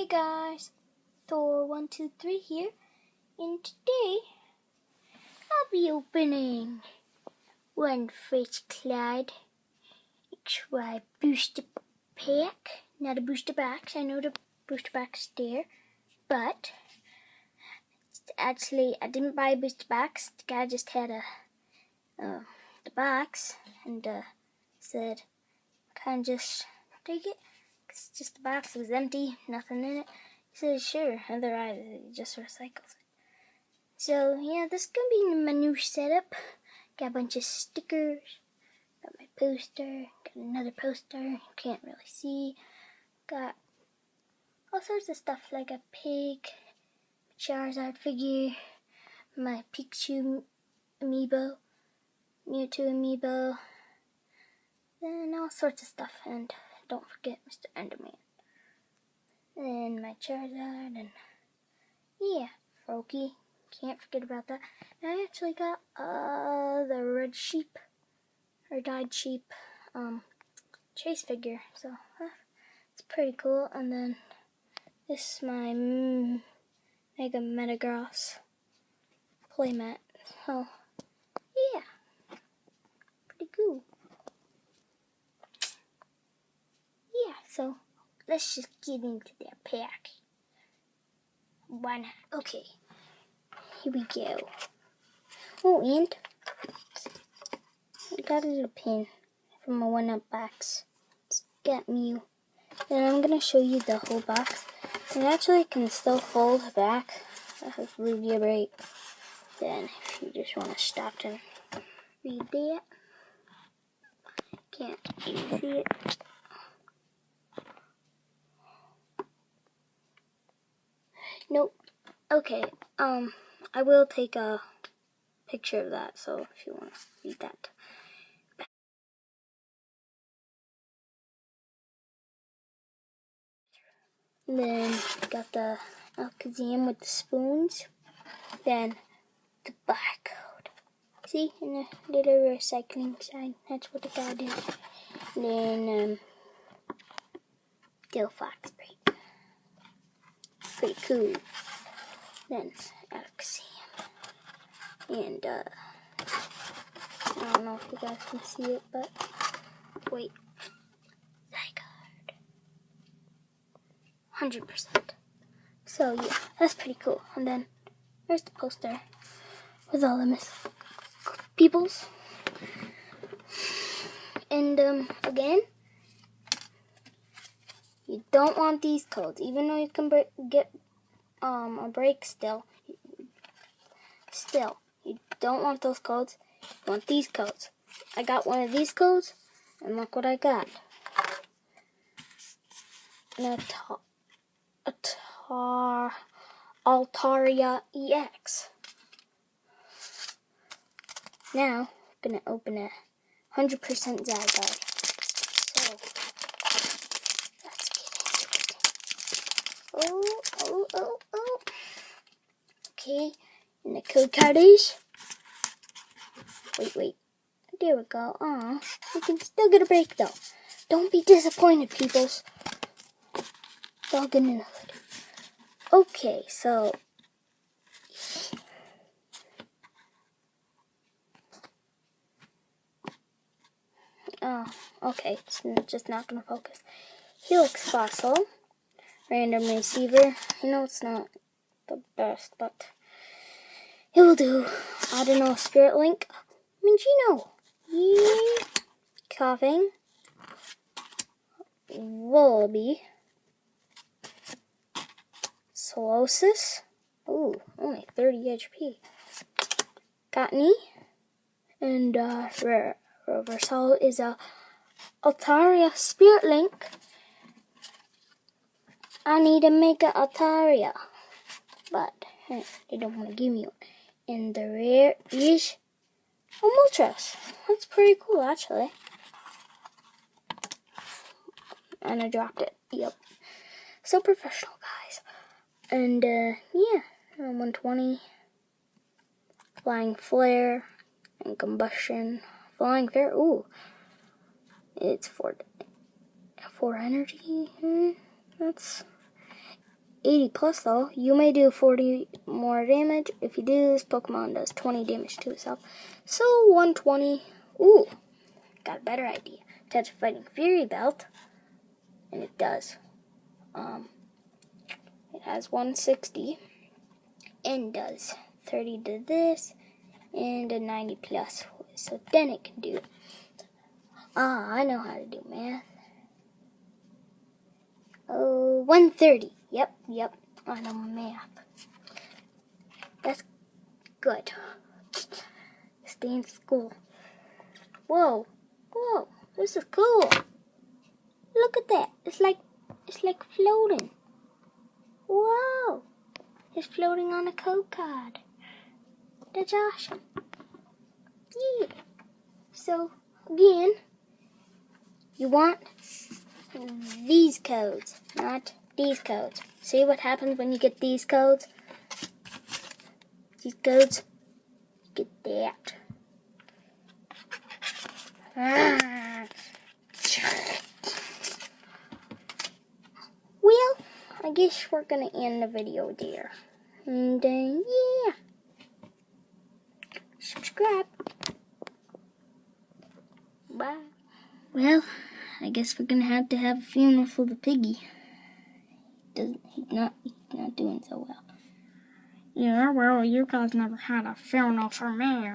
Hey guys, Thor123 here, and today I'll be opening one First Clyde XY booster pack. Not a booster box, I know the booster box is there, but actually I didn't buy a booster box. The guy just had the box and said, "Can I just take it? It's just the box, it was empty, nothing in it." He said, "Sure," otherwise it just recycles it. So yeah, this is gonna be my new setup. Got a bunch of stickers, got my poster, got another poster, you can't really see. Got all sorts of stuff like a pig, Charizard figure, my Pikachu amiibo, Mewtwo amiibo, and all sorts of stuff. And don't forget Mr. Enderman. And my Charizard, and yeah, Froakie. Can't forget about that. And I actually got the red sheep, or dyed sheep, chase figure. So it's pretty cool. And then this is my Mega Metagross playmat. So yeah, pretty cool. Yeah, so let's just get into that pack. Okay, here we go. Oh, and I got a little pin from a 1-up box. It's got Mew. And I'm going to show you the whole box. It actually can still fold back. That will be great. Then if you just want to stop and read that. Can't even see it. Nope. Okay, I will take a picture of that, so if you want to read that. And then got the Alakazam with the spoons. Then the barcode. See, in the little recycling sign. That's what the guy did. And then Delphox break. Pretty cool. Then Alakazam. And I don't know if you guys can see it, but wait. Zygarde. 100%. So yeah, that's pretty cool. And then there's the poster with all the Miss Peoples. And again, you don't want these codes, even though you can get a break still. Still, you don't want those codes. You want these codes. I got one of these codes, and look what I got. An Altaria EX. Now, I'm gonna open a 100% Zygarde. So, let's get into it. Oh. Okay, and the code card is. Wait. There we go. Aw, we can still get a break though. Don't be disappointed, peoples. It's all good in the hood. Okay, so. Oh, okay, it's just not going to focus. Helix Fossil, Random Receiver. I know it's not the best, but it will do. I don't know, Spirit Link. Minccino. Yeah. Coughing. Vullaby. Solosis. Ooh, only 30 HP. Cottonee. And Reversal is a Altaria Spirit Link. I need a Mega Altaria, but they don't want to give me one. And the rare is a Moltres. That's pretty cool, actually. And I dropped it. Yep. So professional, guys. And yeah, 120. Flying Flare and Combustion. Flying Fair. Ooh, it's for energy. That's 80 plus though. You may do 40 more damage. If you do, this Pokemon does 20 damage to itself. So 120. Ooh, got a better idea. Attach a Fighting Fury belt, and it does. It has 160 and does 30 to this and a 90 plus. So then it can do. I know how to do math. 130. Yep. I know math. That's good. Stay in school. Whoa. This is cool. Look at that. It's like floating. Whoa. It's floating on a code card. That's awesome. Yeah. So, again, you want these codes, not these codes. See what happens when you get these codes? These codes, get that. Well, I guess we're going to end the video there. And yeah. Subscribe. Bye. Well, I guess we're going to have a funeral for the piggy. He's not doing so well. Yeah, well, you guys never had a funeral for me.